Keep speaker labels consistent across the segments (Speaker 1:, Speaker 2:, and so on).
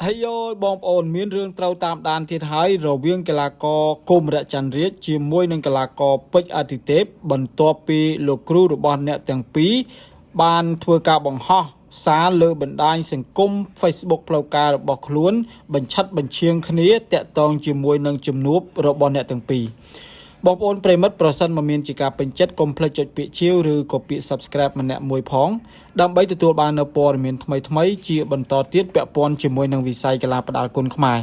Speaker 1: ហើយយោបងប្អូនមានរឿងត្រូវតាមដានទៀតហើយរវាងកីឡាករគុំរៈចន្ទរាជជាមួយនឹងកីឡាករពេជ្រអាទិទេពបន្ទាប់ពីលោកគ្រូរបស់អ្នកទាំងពីរបានធ្វើការបង្ហោះសារលើបណ្ដាញសង្គម Facebook ផ្លូវការរបស់ខ្លួនបញ្ឆិតបញ្ឈៀងគ្នាតាក់ទងជាមួយនឹងជំនួបរបស់អ្នកទាំងពីរបងប្អូនប្រិមិត្តប្រសិនមកមានជាការពេញចិត្តកុំភ្លេចចុចពាក្យជាវឬក៏ពាក្យ Subscribe ម្នាក់មួយផងដើម្បីទទួលបាននូវព័ត៌មានថ្មីៗជាបន្តទៀតពាក់ព័ន្ធជាមួយនឹងវិស័យកីឡាផ្ដាល់គុណខ្មែរ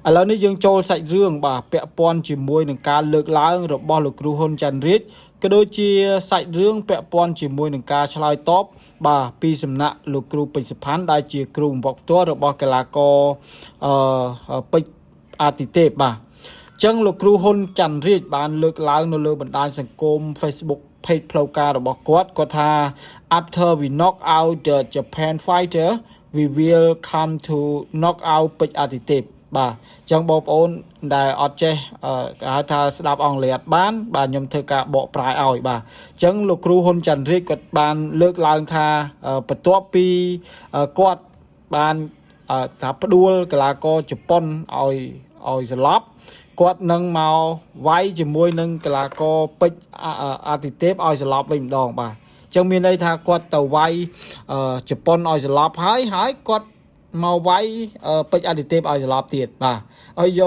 Speaker 1: ឥឡូវនេះយើងចូលសាច់រឿងបាទពាក់ព័ន្ធជាមួយនឹងការលើកឡើងរបស់លោកគ្រូហ៊ុនច័ន្ទរាជក៏ដូចជាសាច់រឿងពាក់ព័ន្ធជាមួយនឹងការឆ្លើយតបបាទពីសំណាក់លោកគ្រូពេជ្រសុផាន់ដែលជាគ្រូបង្វឹកផ្ទាល់របស់កីឡាករពេជ្រអាទិទេពបាទចឹងលោកគ្រូហ៊ុនច័ន្ទរាជបានលើកឡើងនៅលើបណ្ដាញសង្គម Facebook page ផ្លូវការរបស់គាត់ថា After we knock out the Japan fighter we will come to knock out ពេជ្រអាទិទេពបាទចឹងបងប្អូនដែលអត់ចេះគេហៅថាស្ដាប់អង់គ្លេសអត់បានបាទខ្ញុំធ្វើការបកប្រែឲ្យបាទចឹងលោកគ្រូហ៊ុនច័ន្ទរាជគាត់បានលើកឡើងថាបន្ទាប់ពីគាត់បានថាផ្ដួលកីឡាករជប៉ុនឲ្យស្លាប់គាត់នឹងមកវាយជាមួយនឹងកីឡាករពេជ្រអាទិទេពឲ្យស្លាប់វិញម្ដងបាទអញ្ចឹងមានន័យថាគាត់ទៅវាយជប៉ុនឲ្យស្លាប់ហើយគាត់មកវាយពេជ្រអាទិទេពឲ្យស្លាប់ទៀតបាទអើយយ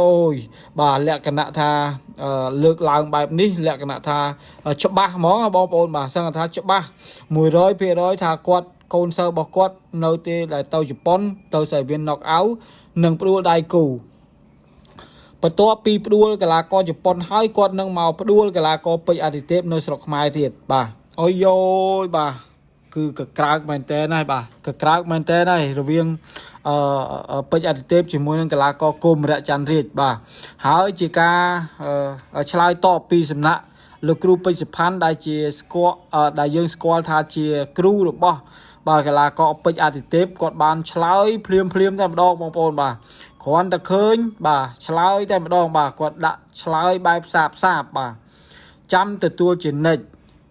Speaker 1: បាទលក្ខណៈថាលើកឡើងបែបនេះលក្ខណៈថាច្បាស់ហ្មងបងប្អូនបាទសឹងថាច្បាស់ 100% ថាគាត់កូនសិស្សរបស់គាត់នៅទីដែលទៅជប៉ុនទៅសេវីន knock out នឹងផ្ដួលដៃគូបន្ទាប់ពីផ្ដួលកីឡាករជប៉ុនហើយគាត់នឹងមកផ្ដួលកីឡាករពេជ្រអាទិទេពនៅស្រុកខ្មែរទៀតបាទអូយយោយបាទគឺកក្រើកមែនតើណាស់បាទកក្រើកមែនតើណាស់រវាងពេជ្រអាទិទេពជាមួយនឹងកីឡាករគុំរៈច័ន្ទរាជបាទហើយជាការឆ្លើយតបពីសំណាក់លោកគ្រូពេជ្រសុផាន់ដែលជាដែលយើងស្គាល់ថាជាគ្រូរបស់បាទកីឡាករពេជ្រអាទិទេពគាត់បានឆ្លើយភ្លាមតែម្ដងបងប្អូនបាទគ្រាន់តែឃើញបាទឆ្លើយតែម្ដងបាទគាត់ដាក់ឆ្លើយបែបសាបបាទចាំទទួលជានិច្ច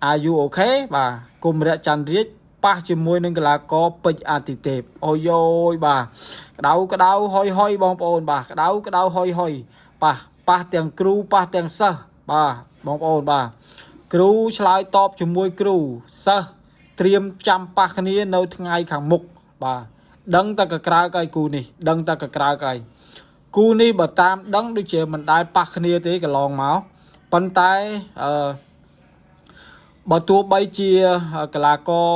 Speaker 1: Are you okay បាទគុំរៈច័ន្ទរាជប៉ះជាមួយនឹងកីឡាករពេជ្រអាទិទេពអូយយបាទក្តៅហុយបងប្អូនបាទក្តៅហុយប៉ះទាំងគ្រូប៉ះទាំងសិស្សបាទបងប្អូនបាទគ្រូឆ្លើយតបជាមួយគ្រូសិស្សត្រៀមចាំប៉ះគ្នានៅថ្ងៃខាងមុខបាទដឹងតែកក្រើកឲ្យគូនេះដឹងតែកក្រើកឲ្យគូនេះបើតាមដឹងដូចជាមិនដែលប៉ះគ្នាទេកន្លងមកប៉ុន្តែបើទោះបីជាកីឡាករ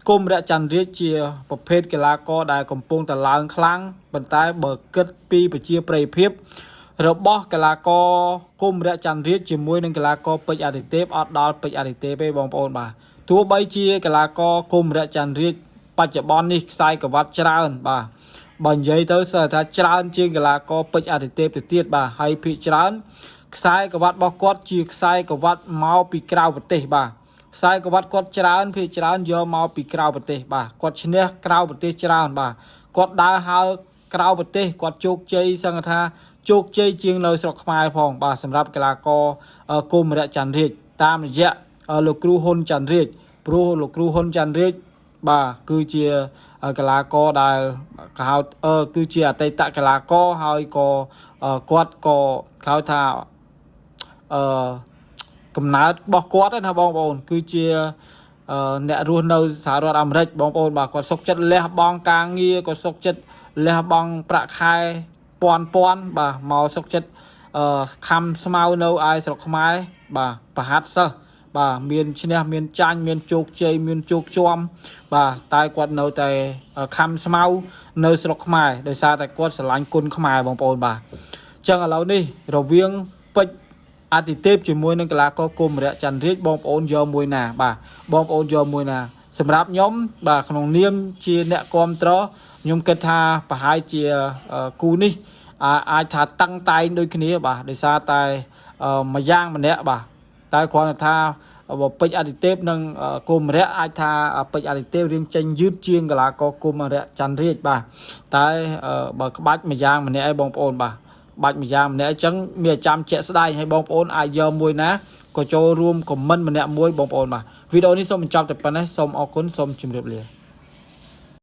Speaker 1: គុំរៈច័ន្ទរាជជាប្រភេទកីឡាករដែលកំពុងតែឡើងខ្លាំងប៉ុន្តែបើគិតពីប្រជាប្រិយភាពរបស់កីឡាករគុំរៈច័ន្ទរាជជាមួយនឹងកីឡាករពេជ្រអាទិទេពអត់ដល់ពេជ្រអាទិទេពទេបងប្អូនបាទទោះបីជាកីឡាករគុំរៈច័ន្ទរាជបច្ចុប្បន្ននេះខ្សែក្រវ៉ាត់ច្រើនបាទបើនិយាយទៅស្ទើរថាច្រើនជាងកីឡាករពេជ្រអាទិទេពទៅទៀតបាទហើយភាគច្រើនខ្សែក្រវ៉ាត់របស់គាត់ជាខ្សែក្រវ៉ាត់មកពីក្រៅប្រទេសបាទខ្សែក្រវ៉ាត់គាត់ច្រើនភាគច្រើនយកមកពីក្រៅប្រទេសបាទគាត់ឈ្នះក្រៅប្រទេសច្រើនបាទគាត់ដើរហើរក្រៅប្រទេសគាត់ជោគជ័យសឹងថាជោគជ័យជាងនៅស្រុកខ្មែរផងបាទសម្រាប់កីឡាករគុំរៈច័ន្ទរាជតាមរយៈលោកគ្រូហ៊ុនច័ន្ទរាជព្រោះលោកគ្រូហ៊ុនច័ន្ទរាជបាទគឺជាកីឡាករដែលគេហៅគឺជាអតីតកីឡាករហើយក៏គាត់ក៏គេហៅថាកំណើតរបស់គាត់ណាបងប្អូនគឺជាអ្នករស់នៅសហរដ្ឋអាមេរិកបងប្អូនបាទគាត់សុខចិត្តលះបង់ការងារគាត់សុខចិត្តលះបង់ប្រាក់ខែពាន់បាទមកសុខចិត្តខំស្មៅនៅឯស្រុកខ្មែរបាទប្រហាត់សិស្សបាទមានឈ្នះមានចាញ់មានជោគជ័យមានជោគជាំបាទតែគាត់នៅតែខំស្មៅនៅស្រុកខ្មែរដោយសារតែគាត់ស្រឡាញ់គុណខ្មែរបងប្អូនបាទអញ្ចឹងឥឡូវនេះរវាងពេជ្រអាទិទេពជាមួយនឹងកីឡាករគុំរៈច័ន្ទរាជបងប្អូនយកមួយណាបាទបងប្អូនយកមួយណាសម្រាប់ខ្ញុំបាទក្នុងនាមជាអ្នកគ្រប់គ្រងខ្ញុំគិតថាប្រហែលជាគូនេះអាចថាតឹងតែងដូចគ្នាបាទដោយសារតែមួយយ៉ាងម្នាក់បាទតែគ្រាន់តែថាពេជ្រអាទិទេពនិងគុំរៈអាចថាពេជ្រអាទិទេពរៀងចេញយឺតជាងកីឡាករគុំរៈច័ន្ទរាជបាទតែបើក្បាច់មួយយ៉ាងម្នាក់ឯងបងប្អូនបាទបាច់មួយយ៉ាងម្នាក់អញ្ចឹងមានចាំជាក់ស្ដែងឲ្យបងប្អូនអាចយកមួយណាក៏ចូលរួមខមមិនម្នាក់មួយបងប្អូនបាទវីដេអូនេះសូមបញ្ចប់តែប៉ុណ្ណេះសូមអរគុណសូមជម្រាបលា